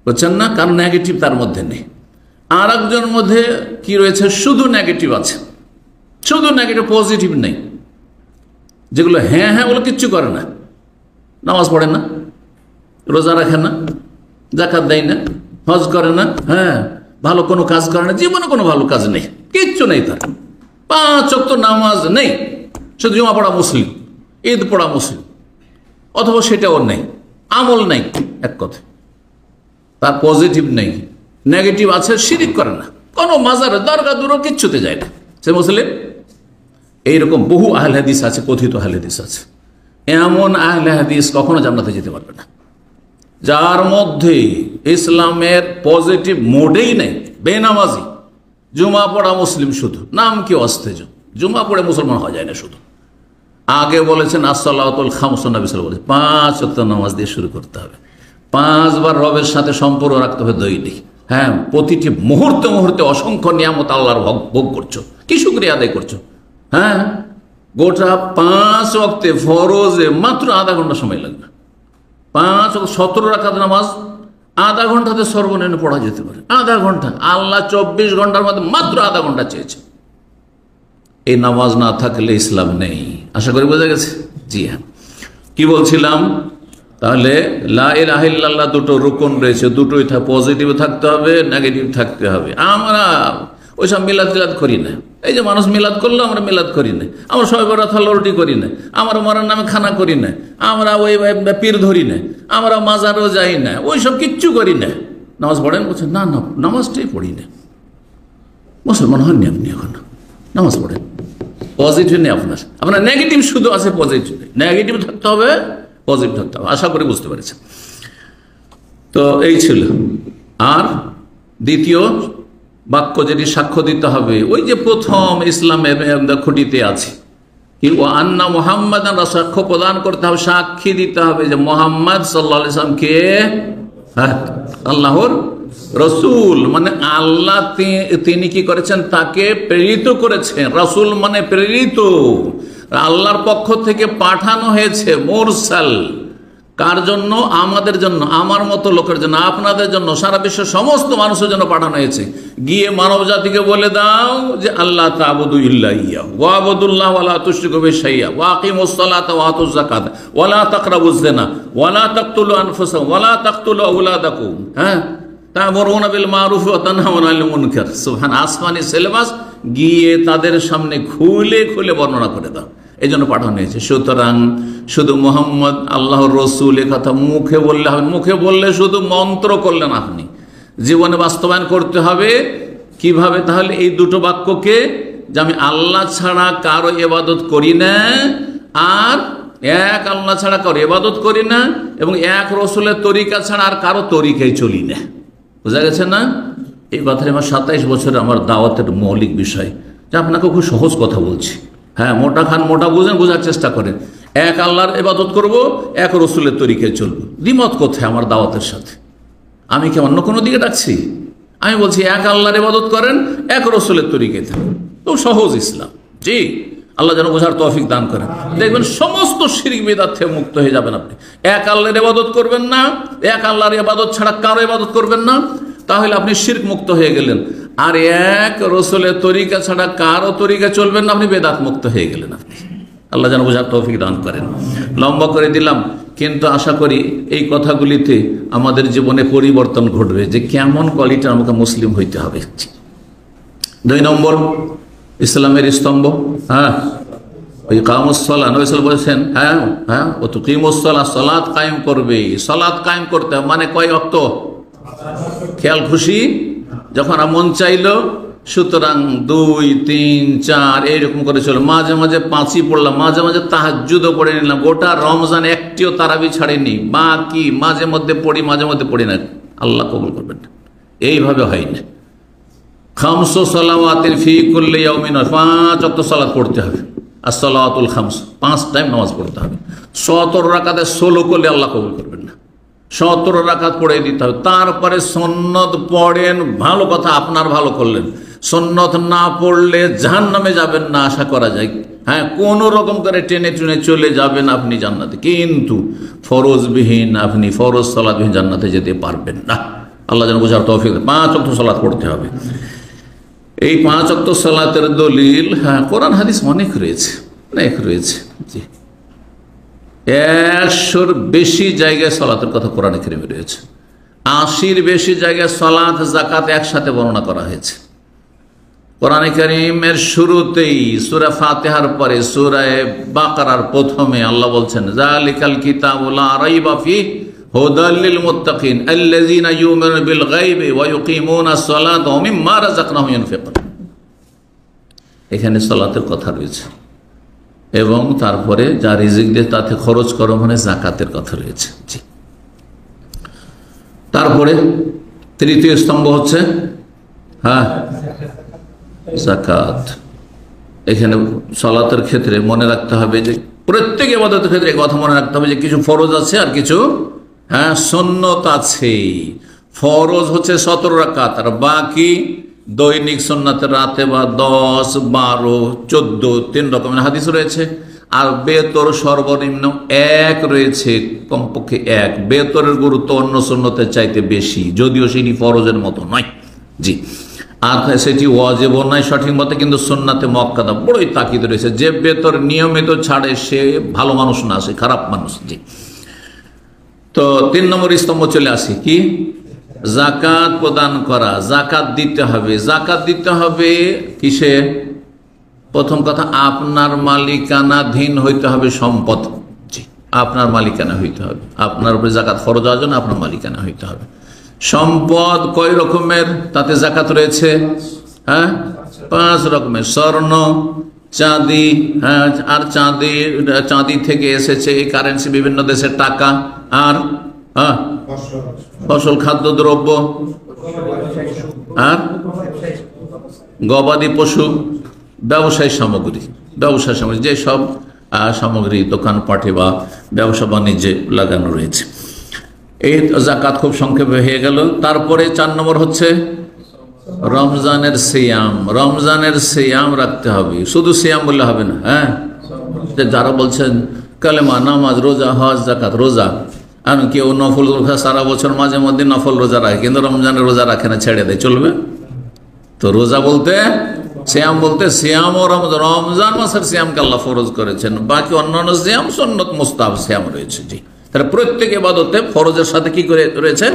বুঝছেন না? কারণ নেগেটিভ তার মধ্যে নেই। আর একজনের মধ্যে কি রয়েছে? শুধু নেগেটিভ আছে, শুধু নেগেটিভ, পজিটিভ নেই। যেগুলো হ্যাঁ হ্যাঁ ওগুলো কিচ্ছু করে না, নামাজ পড়ে না, রোজা রাখে না, যাকাত দেয় না, হজ করে না, হ্যাঁ, ভালো কোনো কাজ করে না, জীবনে কোনো ভালো কাজ নেই, কিচ্ছু নেই তার। 5 ওয়াক্ত নামাজ নেই, শুধু জুমা পড়া মুসলিম, ঈদ পড়া মুসলিম, অথবা সেটাও নেই, আমল নেই, এক কথা। তার পজিটিভ নেই, নেগেটিভ আছে, শিরিক করে না, কোনো মাজারে দরগা দূরও কিচ্ছুতে যায় না, সে মুসলিম। এইরকম বহু আহলে হাদিস আছে, কথিত আহলে হাদিস আছে। এমন আহলে হাদিস কখনো জান্নাতে যেতে পারবে না যার মধ্যে ইসলামের পজিটিভ মোডেই নেই। বেনামাজি, জুমা পড়া মুসলিম, শুধু নাম কি অস্তেজ, জুমা পড়ে মুসলমান হওয়া যায় না। শুধু আগে বলেছেন আসসালাতুল খামস, নবী সাল্লাল্লাহু আলাইহি ওয়াসাল্লাম বলেছেন 5 ওয়াক্ত নামাজ দিয়ে শুরু করতে হবে, 5 বার রবের সাথে সম্পর্ক রাখতে হবে দৈনিক। হ্যাঁ, প্রতিটি মুহূর্তে মুহূর্তে অসংখ্য নিয়ামত আল্লাহর ভোগ করছো, কি শুকরিয়া আদায় করছো। হ্যাঁ, গোটা 5 ওয়াক্তে ফরজে মাত্র আধা ঘন্টা সময় লাগবে। 5 17 রাকাত নামাজ আধা ঘন্টাতে সর্বনিম্ন পড়া যেতে পারে, আধা ঘন্টা। আল্লাহ 24 ঘন্টার মধ্যে মাত্র আধা ঘন্টা চেয়েছে। এই নামাজ না থাকলে ইসলাম নেই। আশা করি বোঝা গেছে। জি হ্যাঁ, কি বলছিলাম তাহলে? লা ইলাহা ইল্লাল্লাহ দুটো রুকন রয়েছে, দুটোই পজিটিভ থাকতে হবে, নেগেটিভ থাকতে হবে। আমরা ওইসব মিলাদ টিলাদ করি না। এই যে মানুষ মিলাদ করলো, আমরা মিলাদ করি না। আমরা সবাই বরাত রুটি করি না, আমরা মরার নামে খানা করি না, আমরা ওই পীর ধরি না, আমরা মাজারও যাই না, ওইসব কিচ্ছু করি না। নামাজ পড়েন? বলছে না না, নামাজটাই পড়ি না। মুসলমান হননি আপনি এখন, নামাজ পড়েন। পজিটিভ নেই আপনার নেগেটিভ শুধু আছে, পজিটিভ নেই। নেগেটিভ থাকতে হবে, পজিটিভ থাকতে হবে। আশা করি বুঝতে পেরেছেন। তো এই ছিল। আর দ্বিতীয় বাক্য যেটি সাক্ষ্য দিতে হবে, ওই যে প্রথম ইসলামের খুঁটিতে আছে কি, ও আন্না মুহাম্মাদান, সাক্ষ্য প্রদান করতে হবে, সাক্ষী দিতে হবে যে মুহাম্মদ সাল্লাল্লাহু আলাইহি ওয়াসাল্লাম কে? আল্লাহর রসুল, মানে আল্লাহ তিনি কি করেছেন? তাকে প্রেরিত করেছেন। রসুল মানে প্রেরিত, আল্লাহর পক্ষ থেকে পাঠানো হয়েছে। মুরসাল কার জন্য? আমাদের জন্য, আমার মতো লোকের জন্য, আপনাদের জন্য, সারা বিশ্বের সমস্ত মানুষের জন্য পাঠানো হয়েছে। গিয়ে মানব জাতিকে বলে দাও যে আল্লাহ তা'বুদু ইল্লা ইয়াহু ওয়া আবুদুল্লাহ ওয়া লা তুশরিকু বিহি শাইয়্যা ওয়া আকিমুস সালাতা ওয়া আতুজ যাকাতা ওয়া লা তাকরাবুজ জিনা ওয়া লা তাকতুলু আনফুসাকুম ওয়া লা তাকতুলু আওলাদাকুম। হ্যাঁ, তা'মুরুনা বিল মারুফ ওয়া তানহাউনা আনিল মুনকার। সুবহান, আসমানি সিলেবাস গিয়ে তাদের সামনে খুলে খুলে বর্ণনা করে দাও। এই জন্য পাঠানো হয়েছে। সুতরাং শুধু মোহাম্মদ আল্লাহর রসুল এ কথা মুখে বললে হবে, মুখে বললে শুধু মন্ত্র করলেন আপনি, জীবনে বাস্তবায়ন করতে হবে। কিভাবে? তাহলে এই দুটো বাক্যকে, যে আমি আল্লাহ ছাড়া কারো ইবাদত করি না, আর এক আল্লাহ ছাড়া কারো ইবাদত করি না, এবং এক রসুলের তরিকা ছাড়া আর কারো তরিকায় চলি না। বোঝা গেছে না? এই কথাটা আমার 27 বছরের আমার দাওয়াতের মৌলিক বিষয়, যে আপনাকে খুব সহজ কথা বলছি। হ্যাঁ, মোটা খান মোটা বুঝেন, বোঝার চেষ্টা করেন। এক আল্লাহর ইবাদত করব, এক রসুলের তরিকায় চলবো। দ্বিমত কোথায় আমার দাওয়াতের সাথে? আমি কি অন্য কোনো দিকে ডাকছি? আমি বলছি এক আল্লাহর ইবাদত করেন, এক রসুলের তরিকায় থাকুন। তো সহজ ইসলাম। জি, আল্লাহ যেন বোঝার তৌফিক দান করেন। দেখবেন সমস্ত শিরক বিদআত থেকে মুক্ত হয়ে যাবেন আপনি। এক আল্লাহর ইবাদত করবেন না, এক আল্লাহর ইবাদত ছাড়া কারো ইবাদত করবেন না, তাহলে আপনি শিরক মুক্ত হয়ে গেলেন। আর এক রসুলের তরিকা ছাড়া কারো তরিকা চলবেন না, আপনি বেদাত মুক্ত হয়ে গেলেন। আপনি আল্লাহ যেন বোঝার তৌফিক দান করেন। লম্বা করে দিলাম, কিন্তু আশা করি এই কথাগুলিতে আমাদের জীবনে পরিবর্তন ঘটবে, যে কেমন কোয়ালিটির আমাকে মুসলিম হইতে হবে। 2 নম্বর ইসলামের স্তম্ভ, হ্যাঁ, ওই কামুস সালাত। নবী সাল্লাল্লাহু আলাইহি ওয়াসাল্লাম বলেছেন, হ্যাঁ ও তো কিমুস সালাত, সালাত কায়েম করবে। সালাত কায়েম করতে মানে কয় ওয়াক্ত? খেয়াল খুশি যখন মন চাইলো, সুতরাং 2, 3, 4 এইরকম করে চলো। মাঝে মাঝে 5ই পড়লাম, মাঝে মাঝে তাহাজ্জুদও পড়ে নিলাম। গোটা রমজান একটিও তারাবি ছাড়েনি, বাকি মাঝে মধ্যে পড়ি, মাঝে মধ্যে পড়ি না। আল্লাহ কবুল করবেন না। এইভাবে হয় না। খামসু সালাওয়াতিন ফি কুল্লি ইয়াউমিন, 5 ওয়াক্ত সালাত পড়তে হবে। as-সালাওয়াতুল খামস, 5 টাইম নামাজ পড়তে হবে। 17 রাকাতে 16 করলে আল্লাহ কবুল করবেন না। 17 রাকাত পড়ে দিতে হবে। তারপরে সুন্নত পড়েন, ভালো কথা, আপনার ভালো করলেন। সুন্নত না পড়লে জাহান্নামে যাবেন না, আশা করা যায়। হ্যাঁ, কোন রকম করে টেনে টুনে চলে যাবেন আপনি জান্নাতে, কিন্তু ফরজবিহীন, আপনি ফরজ সালাতবিহীন জান্নাতে যেতে পারবেন না। আল্লাহ যেন বোঝার তৌফিক। 5 ওয়াক্ত সালাত পড়তে হবে। এই 5 ওয়াক্ত সালাতের দলিল, হ্যাঁ, কোরআন হাদিস অনেক রয়েছে, অনেক রয়েছে। জি, 100-র বেশি জায়গায় সালাতের কথা কোরআনে কারিমে রয়েছে। 80-র বেশি জায়গায় সালাত যাকাত একসাথে বর্ণনা করা হয়েছে। কোরআনে কারিমের শুরুতেই সূরা ফাতিহার পরে সূরা বাকারার প্রথমে আল্লাহ বলছেন, যালিকাল কিতাবু লা রাইবা ফিহি হুদাল লিল মুত্তাকিন আল্লাযীনা ইউমিনুনা বিল গায়বি ওয়া ইউকিমুনাস সালাতা ওয়া মিম্মা রাযাকনাহুম ইউনফিকুন। এখানে সালাতের কথা রয়েছে। এবং তারপরে যা রিজিক দিয়ে তাতে খরচ করো, মানে জাকাতের কথা রয়েছে। জি, তারপরে তৃতীয় স্তম্ভ হচ্ছে যাকাত। এখানে সালাতের ক্ষেত্রে মনে রাখতে হবে যে প্রত্যেক ইবাদতের ক্ষেত্রে কথা মনে রাখতে হবে যে কিছু ফরজ আছে আর কিছু সুন্নত আছে। ফরজ হচ্ছে 17 রাকাত, আর বাকি দৈনিক সুন্নাতের রাতে বা 10, 12, 14 3 রকমের হাদিস রয়েছে। আর বেতর সর্বনিম্ন 1 রয়েছে, কমপক্ষে 1। বেতরের গুরুত্ব অন্য সুন্নতের চাইতে বেশি, যদিও সেটি ফরজের মতো নয়। জি, আর সেটি ওয়াজিবও নয় সঠিক মতে, কিন্তু সুন্নাতে মুআক্কাদা বড়ই তাকিদ রয়েছে। যে বেতর নিয়মিত ছাড়ে সে ভালো মানুষ না, সে খারাপ মানুষ। জি, তো 3 নম্বর স্তম্ভ চলে আসি, কি? যাকাত প্রদান করা। যাকাত দিতে হবে। যাকাত দিতে হবে কিসে? প্রথম কথা, আপনার মালিকানাধীন হইতে হবে সম্পদ। জি, আপনার মালিকানা হইতে হবে। আপনার উপরে যাকাত ফরজ হওয়ার জন্য আপনার মালিকানা হইতে হবে। সম্পদ কয় রকমের তাতে যাকাত রয়েছে? 5 রকমের। স্বর্ণ, চাঁদি, আর চাঁদি থেকে এসেছে এই কারেন্সি, বিভিন্ন দেশের টাকা, আর ফসল, খাদ্যদ্রব্য, আর গবাদি পশু, ব্যবসায়ী সামগ্রী, যেসব সামগ্রী দোকানপাটে বা ব্যবসা বাণিজ্যে লাগানো রয়েছে। এই যাকাত খুব সংক্ষেপে হয়ে গেল। তারপরে 4 নম্বর হচ্ছে রমজানের সিয়াম। রমজানের সিয়াম রাখতে হবে। শুধু সিয়াম বললে হবে না। যারা বলছেন কালেমা, নামাজ, রোজা, হজ, যাকাত, রোজা, আর কেউ নফল সারা বছর মাঝে মধ্যে নফল রোজা রাখে, কিন্তু রমজানের রোজা রাখে না, ছেড়ে দেয়, চলবে? তো রোজা বলতে, সিয়াম বলতে, সিয়াম ও রমজান মাসের সিয়ামকে আল্লাহ ফরজ করেছেন, বাকি অন্যান্য সিয়াম সুন্নত মুস্তাহাব সিয়াম রয়েছে। জি, তাহলে প্রত্যেক ইবাদতে ফরজের সাথে কি করে রয়েছে?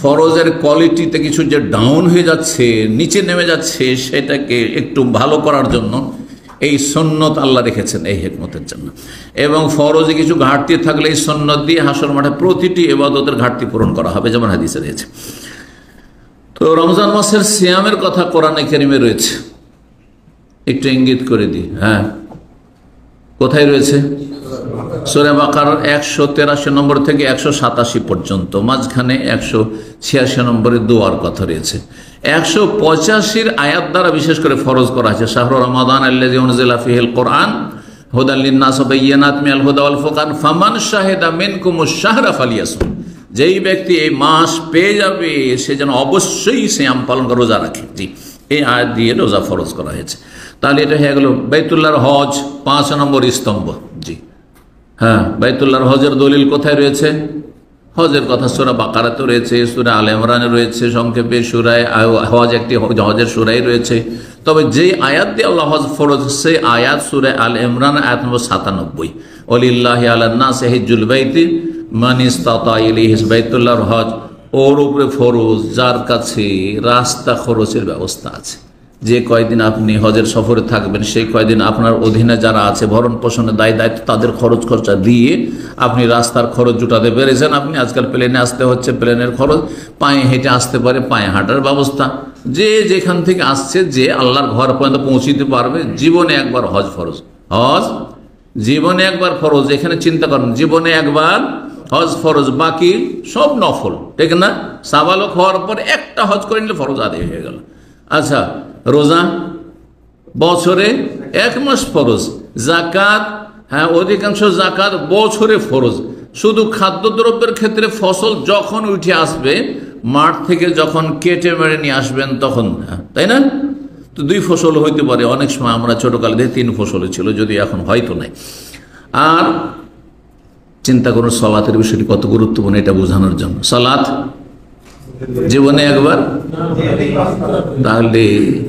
ফরজের কোয়ালিটিতে কিছু যে ডাউন হয়ে যাচ্ছে, নিচে নেমে যাচ্ছে, সেটাকে একটু ভালো করার জন্য এই সুন্নত আল্লাহ রেখেছেন, এই হিকমতের জন্য। এবং ফরজে কিছু ঘাটতি থাকলে এই সুন্নত দিয়ে হাসর মাঠে প্রতিটি ইবাদতের ঘাটতি পূরণ করা হবে, যেমন হাদিসে রয়েছে। তো রমজান মাসের সিয়ামের কথা কোরআনে কারিমে রয়েছে, একটু ইঙ্গিত করে দিই। কোথায় রয়েছে? সূরা বাকারার 183 নম্বর থেকে 187 পর্যন্ত, মাঝখানে 186 নম্বরে দোয়ার কথা রয়েছে। 185 আয়াত দ্বারা বিশেষ করে ফরজ করা হয়েছে। শাহরু রমাদান আল্লাযী উনজিলা ফীহিল কুরআন হুদাল লিন-নাস ওয়া বায়্যিনাত মিনাল হুদা ওয়াল ফুরকান ফামান শাহিদা মিনকুমুশ শাহরা ফালিয়াসুম। যেই ব্যক্তি এই মাস পেয়ে যাবে সে যেন অবশ্যই সিয়াম পালন করে, রোজা রাখে। জি, এই আয়াত দিয়ে রোজা ফরজ করা হয়েছে। তাহলে এটা হয়ে গেল বাইতুল্লাহর হজ, 5 নম্বর স্তম্ভ। জি, বাইতুল্লাহর হজের দলিল কোথায় রয়েছে? হজের কথা সূরা বাকারাতে রয়েছে, সূরা আলে ইমরানে রয়েছে, সংক্ষেপে সূরায়ে হজ একটি হজের সূরাই রয়েছে। তবে যেই আয়াত দিয়ে আল্লাহ হজ ফরজ, সেই আয়াত সূরা আলে ইমরান আয়াত নম্বর 97, ওয়ালিল্লাহি আলান নাসি হিজ্জুল বাইতি মান ইসতাতা ইলাইহি, বাইতুল্লাহর হজ ওর উপরে ফরজ যার কাছে রাস্তা খরচের ব্যবস্থা আছে। যে কয়দিন আপনি হজের সফরে থাকবেন সেই কয়দিন আপনার অধীনে যারা আছে ভরণ পোষণের দায়িত্ব, তাদের খরচ খরচা দিয়ে আপনি রাস্তার খরচ জুটাতে পেরেছেন। আপনি আজকাল প্লেনে আসতে হচ্ছে, প্লেনের খরচ, পায়ে হেঁটে আসতে পারে, পায়ে হাঁটার ব্যবস্থা, যে যেখান থেকে আসছে, যে আল্লাহর ঘর পর্যন্ত পৌঁছিতে পারবে। জীবনে একবার হজ ফরজ, হজ জীবনে একবার ফরজ। এখানে চিন্তা করেন, জীবনে একবার হজ ফরজ, বাকি সব নফল, ঠিক না? সাবালক হওয়ার পর একটা হজ করে নিলে ফরজ আদায় হয়ে গেল। আচ্ছা, রোজা বছরে 1 মাস ফরজ, যাকাত, অধিকাংশ যাকাত বছরে ফরজ। শুধু খাদ্যদ্রব্যের ক্ষেত্রে ফসল যখন উঠে আসবে মাঠ থেকে, যখন কেটে মেরে নিয়ে আসবেন তখন, তাই না? তো 2 ফসল হইতে পারে, অনেক সময় আমরা ছোটকালে দিয়ে 3 ফসল ছিল, যদি এখন হয়তো নাই। আর চিন্তা করুন সালাতের বিষয়টি কত গুরুত্বপূর্ণ, এটা বোঝানোর জন্য। সালাত জীবনে একবার, তাহলে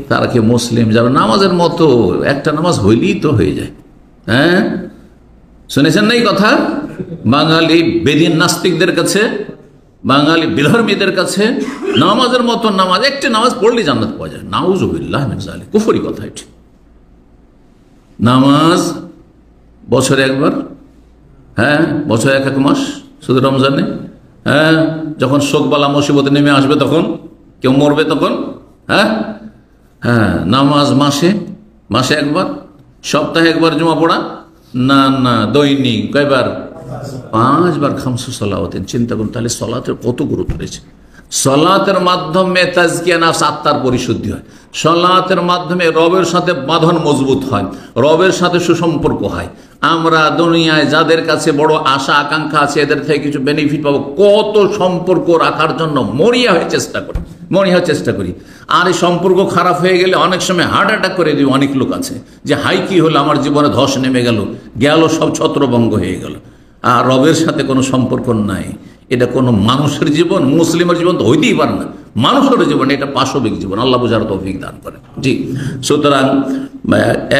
তারা কি মুসলিম যারা নামাজের মতো একটা নামাজ হইলেই তো হয়ে যায়। শুনেছেন না এই কথা? বাঙালি বেদিন নাস্তিকদের কাছে, বাঙালি বিধর্মীদের কাছে নামাজের মতো নামাজ, একটি নামাজ পড়লে জান্নাত পাওয়া যায়। নাউযুবিল্লাহ মিন যালিক, কুফরি কথা এটি। নামাজ বছরে একবার, বছরে 1 মাস, শুধু রমজানে, যখন শোকবালা মুসিবতে নেমে আসবে, তখন কেউ মরবে, তখন নামাজ মাসে একবার, সপ্তাহে একবার জুমা পড়া, না না, দৈনিক কয়বার? 5 বার খামসু সালাওয়াতিন। চিন্তা করুন তাহলে সলাতের কত গুরুত্ব রয়েছে। সলাতের মাধ্যমে তাজকিয়া নাফস, আত্মার পরিশুদ্ধি হয়। সলাতের মাধ্যমে রবের সাথে বাঁধন মজবুত হয়, রবের সাথে সুসম্পর্ক হয়। আমরা দুনিয়ায় যাদের কাছে বড় আশা আকাঙ্ক্ষা আছে, এদের থেকে কিছু বেনিফিট পাবো, কত সম্পর্ক রাখার জন্য মরিয়া হয়ে চেষ্টা করি। আর এই সম্পর্ক খারাপ হয়ে গেলে অনেক সময় হার্ট অ্যাটাক করে দিই। অনেক লোক আছে যে হাই কি হলো, আমার জীবনে ধস নেমে গেল, সব ছত্রভঙ্গ হয়ে গেল। আর রবের সাথে কোনো সম্পর্ক নাই। এটা কোনো মানুষের জীবন, মুসলিমের জীবন তো হইতেই পারে না। মানুষের জীবন এটা পাশবিক জীবন। আল্লাহ বুঝার তৌফিক দান করেন। জি, সুতরাং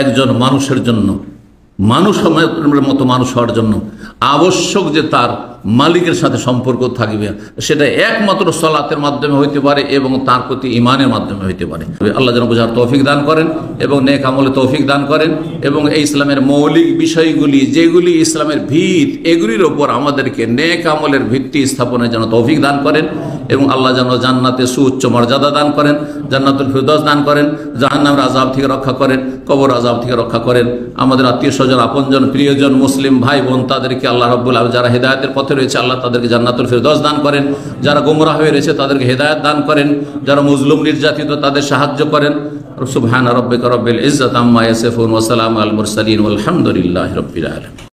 একজন মানুষের জন্য, মানুষের মতো মানুষ হওয়ার জন্য আবশ্যক যে তার মালিকের সাথে সম্পর্ক থাকবে, সেটা একমাত্র সালাতের মাধ্যমে হইতে পারে এবং তার প্রতি ঈমানের মাধ্যমে হইতে পারে। আল্লাহ যেন বুঝার তৌফিক দান করেন এবং নেক আমলে তৌফিক দান করেন এবং এই ইসলামের মৌলিক বিষয়গুলি, যেগুলি ইসলামের ভিত, এগুলির ওপর আমাদেরকে নেক আমলের ভিত্তি স্থাপনের জন্য তৌফিক দান করেন এবং আল্লাহ যেন জান্নাতে সুউচ্চ মর্যাদা দান করেন, জান্নাতুল ফিরদৌস দান করেন, জাহান্নামের আযাব থেকে রক্ষা করেন, কবর আযাব থেকে রক্ষা করেন। আমাদের আত্মীয় স্বজন, আপনজন, প্রিয়জন, মুসলিম ভাই বোন, তাদেরকে আল্লাহ রাব্বুল আলামিন যারা হেদায়েতের পথে রয়েছে, আল্লাহ তাদেরকে জান্নাতুল ফিরদৌস দান করেন। যারা গোমরাহ হয়ে রয়েছে তাদেরকে হেদায়েত দান করেন। যারা মজলুম নির্যাতিত তাদের সাহায্য করেন। সুবহান রাব্বিকা রাব্বিল ইজ্জাতি আম্মা ইয়াসিফুন ওয়া সালামুন আলাল মুরসালিন ওয়ালহামদুলিল্লাহি রাব্বিল আলামিন।